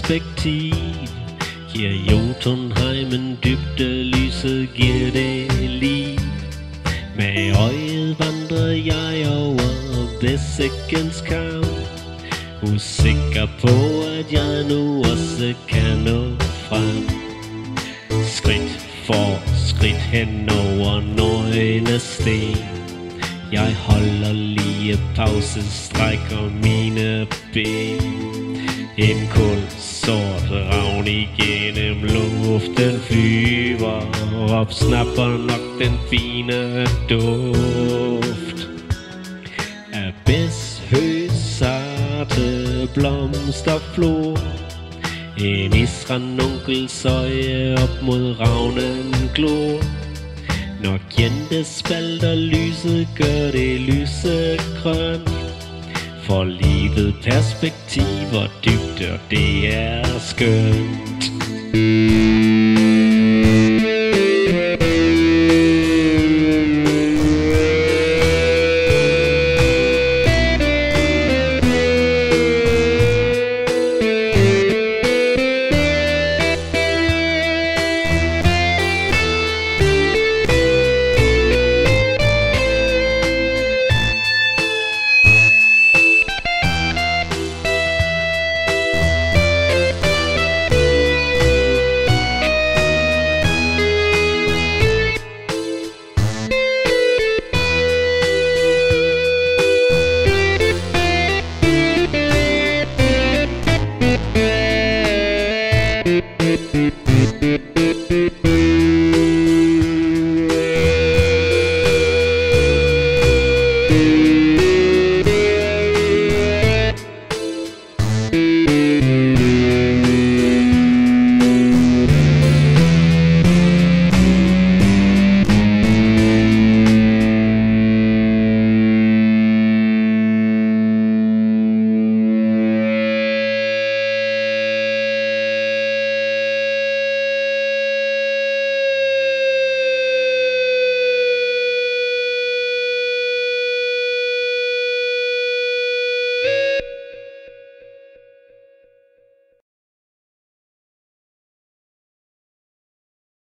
perspektiv giver Jotunheimen dybde, lyset giver det liv. Med øjet vandrer jeg over væssekens kam, usikker på at jeg nu også kan nå frem. Skridt for skridt hen over nøgne sten, jeg holder lige pause, strækker mine ben. En kul sort ravn igennem luften flyver, opsnapper nok den fine duft af bæshøs sarte blomsterflor. En israndunkels øje op mod ravnen glor. Når kendte spalter lyset, gør det lysegrønt. For livet perspektiv og dybde, det er skønt.